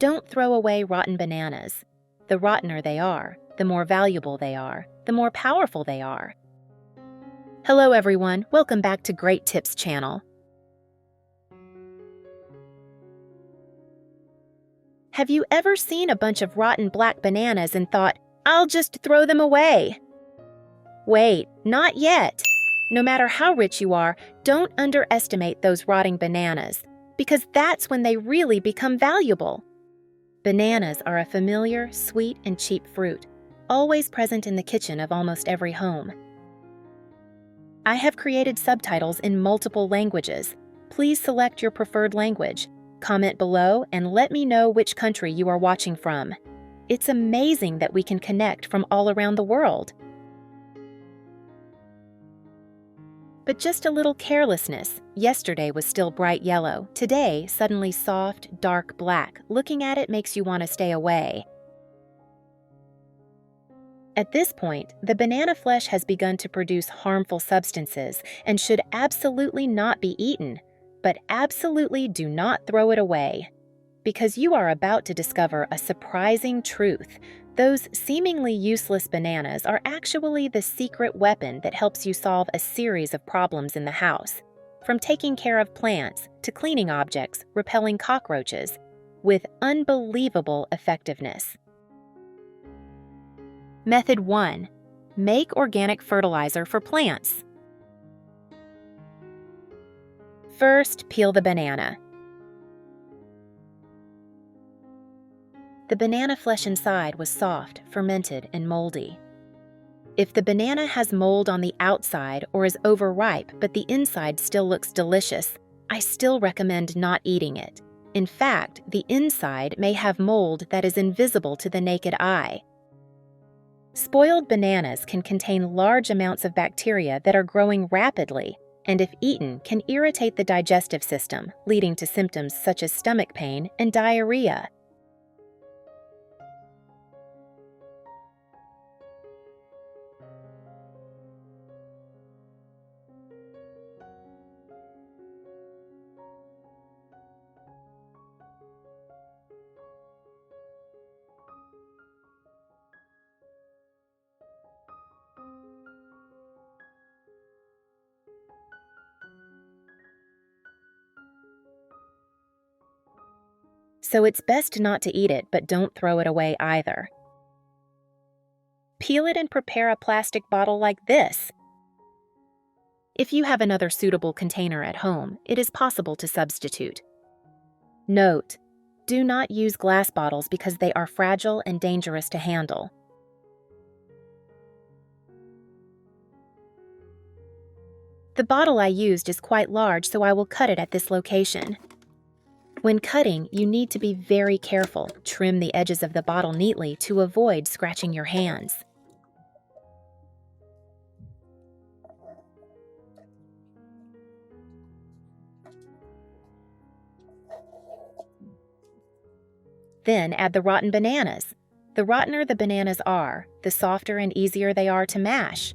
Don't throw away rotten bananas. The rottener they are, the more valuable they are, the more powerful they are. Hello everyone, welcome back to Great Tips channel. Have you ever seen a bunch of rotten black bananas and thought, I'll just throw them away? Wait, not yet. No matter how rich you are, don't underestimate those rotting bananas, because that's when they really become valuable. Bananas are a familiar, sweet, and cheap fruit, always present in the kitchen of almost every home. I have created subtitles in multiple languages. Please select your preferred language. Comment below and let me know which country you are watching from. It's amazing that we can connect from all around the world. But just a little carelessness. Yesterday was still bright yellow. Today, suddenly soft, dark black. Looking at it makes you want to stay away. At this point, the banana flesh has begun to produce harmful substances and should absolutely not be eaten. But absolutely do not throw it away. Because you are about to discover a surprising truth. Those seemingly useless bananas are actually the secret weapon that helps you solve a series of problems in the house, from taking care of plants to cleaning objects, repelling cockroaches, with unbelievable effectiveness. Method 1. Make organic fertilizer for plants. First, peel the banana. The banana flesh inside was soft, fermented, and moldy. If the banana has mold on the outside or is overripe but the inside still looks delicious, I still recommend not eating it. In fact, the inside may have mold that is invisible to the naked eye. Spoiled bananas can contain large amounts of bacteria that are growing rapidly, and if eaten, can irritate the digestive system, leading to symptoms such as stomach pain and diarrhea. So it's best not to eat it, but don't throw it away either. Peel it and prepare a plastic bottle like this. If you have another suitable container at home, it is possible to substitute. Note: do not use glass bottles because they are fragile and dangerous to handle. The bottle I used is quite large, so I will cut it at this location. When cutting, you need to be very careful. Trim the edges of the bottle neatly to avoid scratching your hands. Then add the rotten bananas. The rottener the bananas are, the softer and easier they are to mash.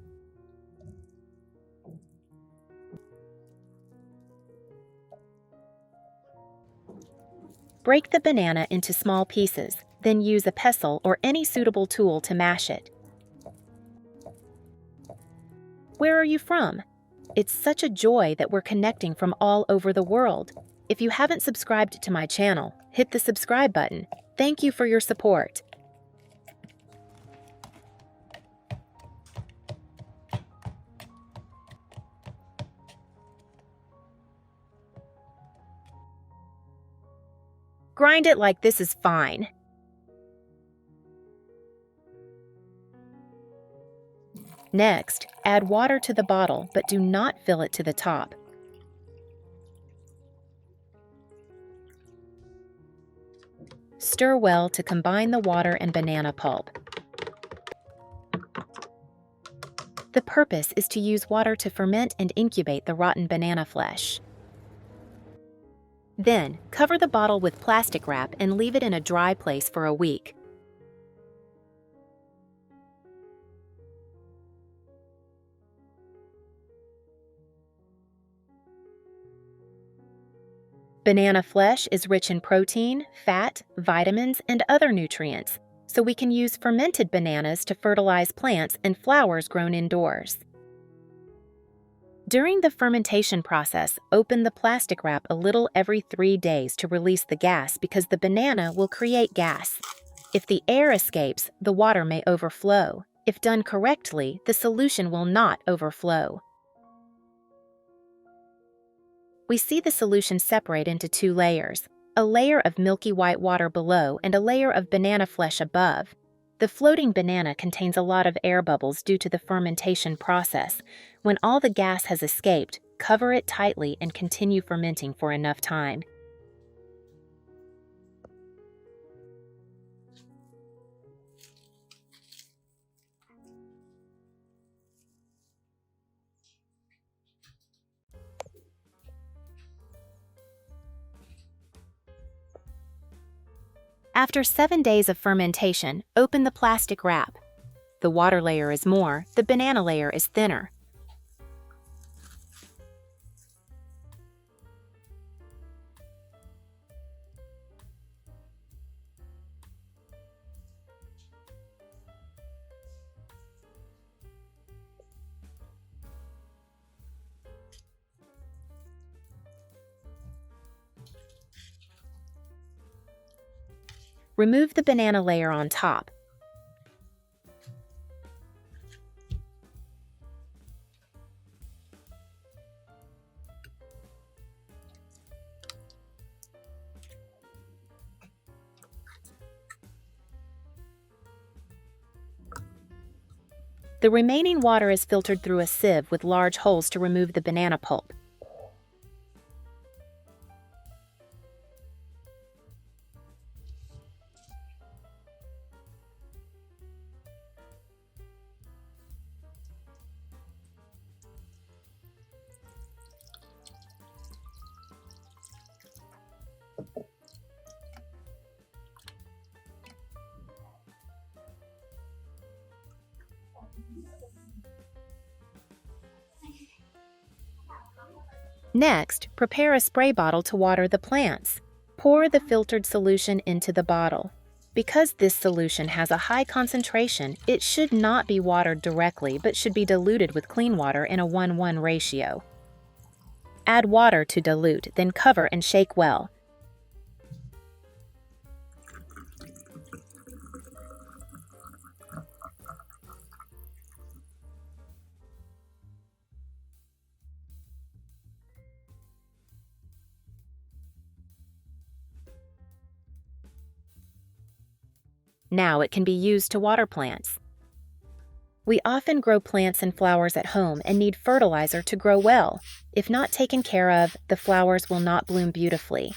Break the banana into small pieces, then use a pestle or any suitable tool to mash it. Where are you from? It's such a joy that we're connecting from all over the world. If you haven't subscribed to my channel, hit the subscribe button. Thank you for your support. Grind it like this is fine. Next, add water to the bottle, but do not fill it to the top. Stir well to combine the water and banana pulp. The purpose is to use water to ferment and incubate the rotten banana flesh. Then, cover the bottle with plastic wrap and leave it in a dry place for a week. Banana flesh is rich in protein, fat, vitamins, and other nutrients, so we can use fermented bananas to fertilize plants and flowers grown indoors. During the fermentation process, open the plastic wrap a little every 3 days to release the gas because the banana will create gas. If the air escapes, the water may overflow. If done correctly, the solution will not overflow. We see the solution separate into 2 layers, a layer of milky white water below and a layer of banana flesh above. The floating banana contains a lot of air bubbles due to the fermentation process. When all the gas has escaped, cover it tightly and continue fermenting for enough time. After 7 days of fermentation, open the plastic wrap. The water layer is more, the banana layer is thinner. Remove the banana layer on top. The remaining water is filtered through a sieve with large holes to remove the banana pulp. Next, prepare a spray bottle to water the plants. Pour the filtered solution into the bottle. Because this solution has a high concentration, it should not be watered directly but should be diluted with clean water in a 1:1 ratio. Add water to dilute, then cover and shake well. Now it can be used to water plants. We often grow plants and flowers at home and need fertilizer to grow well. If not taken care of, the flowers will not bloom beautifully.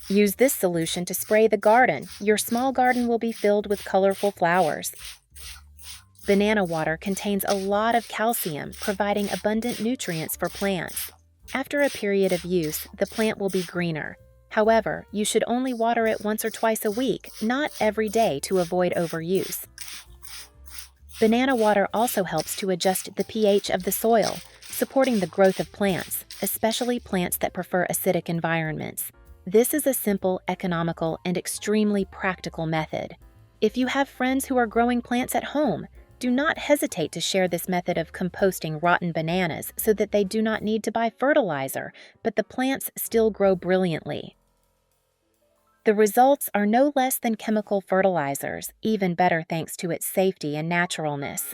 Use this solution to spray the garden. Your small garden will be filled with colorful flowers. Banana water contains a lot of calcium, providing abundant nutrients for plants. After a period of use, the plant will be greener. However, you should only water it once or twice a week, not every day, to avoid overuse. Banana water also helps to adjust the pH of the soil, supporting the growth of plants, especially plants that prefer acidic environments. This is a simple, economical, and extremely practical method. If you have friends who are growing plants at home, do not hesitate to share this method of composting rotten bananas so that they do not need to buy fertilizer, but the plants still grow brilliantly. The results are no less than chemical fertilizers, even better thanks to its safety and naturalness.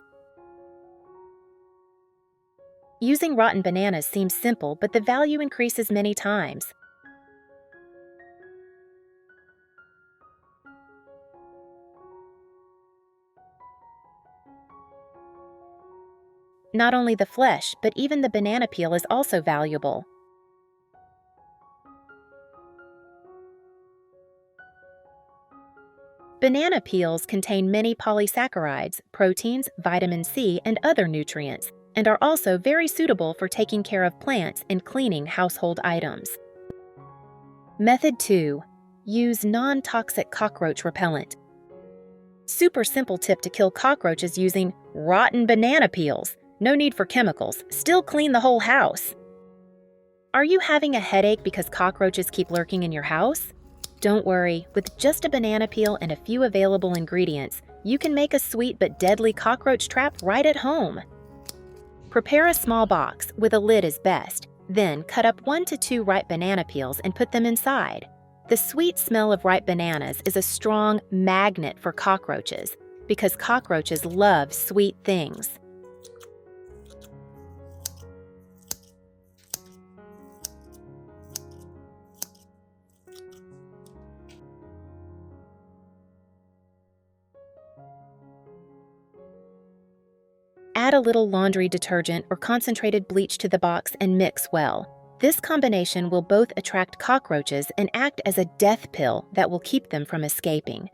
Using rotten bananas seems simple, but the value increases many times. Not only the flesh, but even the banana peel is also valuable. Banana peels contain many polysaccharides, proteins, vitamin C, and other nutrients, and are also very suitable for taking care of plants and cleaning household items. Method 2. Use non-toxic cockroach repellent. Super simple tip to kill cockroaches using rotten banana peels. No need for chemicals. Still clean the whole house. Are you having a headache because cockroaches keep lurking in your house? Don't worry, with just a banana peel and a few available ingredients, you can make a sweet but deadly cockroach trap right at home. Prepare a small box, with a lid is best. Then cut up 1 to 2 ripe banana peels and put them inside. The sweet smell of ripe bananas is a strong magnet for cockroaches because cockroaches love sweet things. Add a little laundry detergent or concentrated bleach to the box and mix well. This combination will both attract cockroaches and act as a death pill that will keep them from escaping.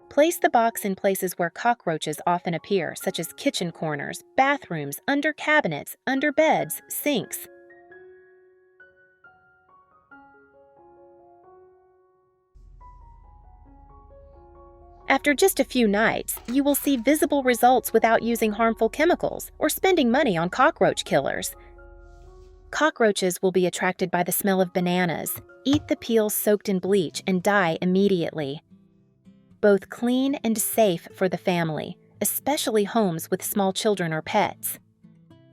Place the box in places where cockroaches often appear, such as kitchen corners, bathrooms, under cabinets, under beds, sinks. After just a few nights, you will see visible results without using harmful chemicals or spending money on cockroach killers. Cockroaches will be attracted by the smell of bananas. Eat the peels soaked in bleach and die immediately. Both clean and safe for the family, especially homes with small children or pets.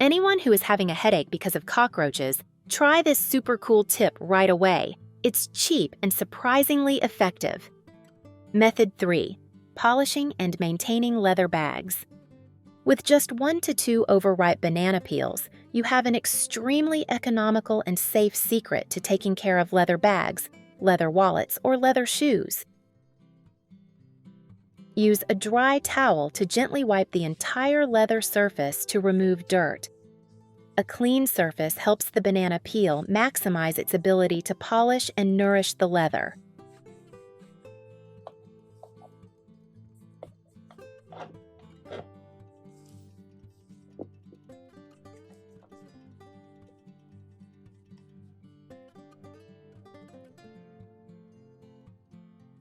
Anyone who is having a headache because of cockroaches, try this super cool tip right away. It's cheap and surprisingly effective. Method 3. Polishing and maintaining leather bags. With just 1 to 2 overripe banana peels, you have an extremely economical and safe secret to taking care of leather bags, leather wallets, or leather shoes. Use a dry towel to gently wipe the entire leather surface to remove dirt. A clean surface helps the banana peel maximize its ability to polish and nourish the leather.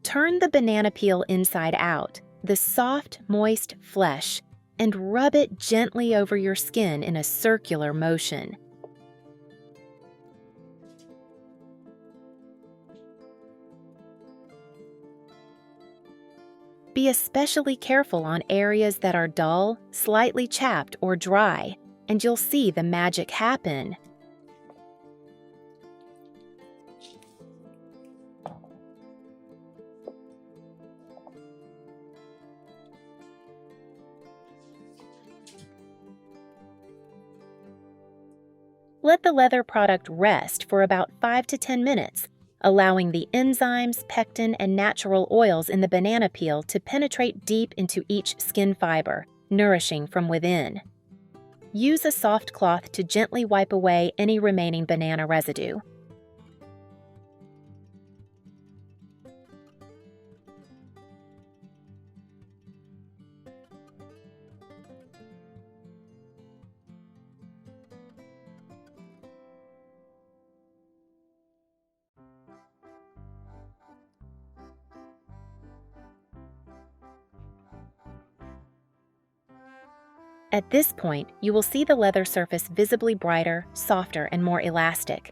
Turn the banana peel inside out, the soft, moist flesh, and rub it gently over your skin in a circular motion. Be especially careful on areas that are dull, slightly chapped, or dry, and you'll see the magic happen. Let the leather product rest for about 5 to 10 minutes, allowing the enzymes, pectin, and natural oils in the banana peel to penetrate deep into each skin fiber, nourishing from within. Use a soft cloth to gently wipe away any remaining banana residue. At this point, you will see the leather surface visibly brighter, softer, and more elastic.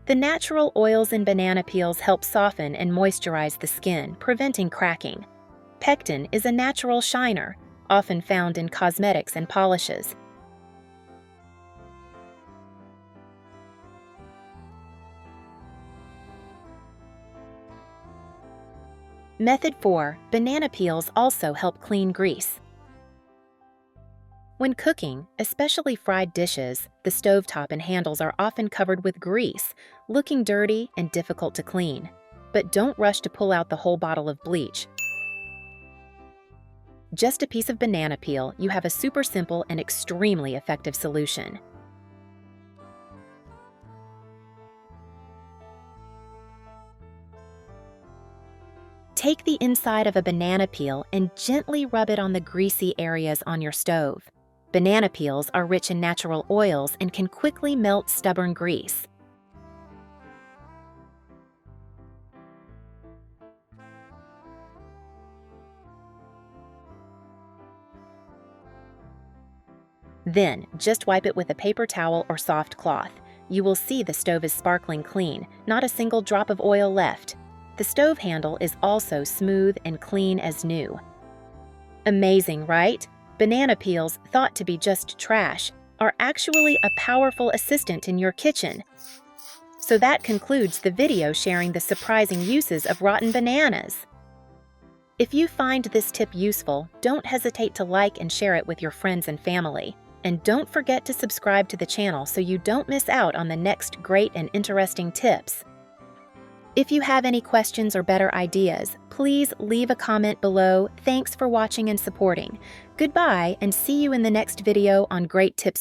The natural oils in banana peels help soften and moisturize the skin, preventing cracking. Pectin is a natural shiner, often found in cosmetics and polishes. Method 4. Banana peels also help clean grease. When cooking, especially fried dishes, the stovetop and handles are often covered with grease, looking dirty and difficult to clean. But don't rush to pull out the whole bottle of bleach. Just a piece of banana peel, you have a super simple and extremely effective solution. Take the inside of a banana peel and gently rub it on the greasy areas on your stove. Banana peels are rich in natural oils and can quickly melt stubborn grease. Then, just wipe it with a paper towel or soft cloth. You will see the stove is sparkling clean, not a single drop of oil left. The stove handle is also smooth and clean as new. Amazing, right? Banana peels, thought to be just trash, are actually a powerful assistant in your kitchen. So that concludes the video sharing the surprising uses of rotten bananas. If you find this tip useful, don't hesitate to like and share it with your friends and family. And don't forget to subscribe to the channel so you don't miss out on the next great and interesting tips. If you have any questions or better ideas, please leave a comment below. Thanks for watching and supporting. Goodbye, and see you in the next video on Great Tips.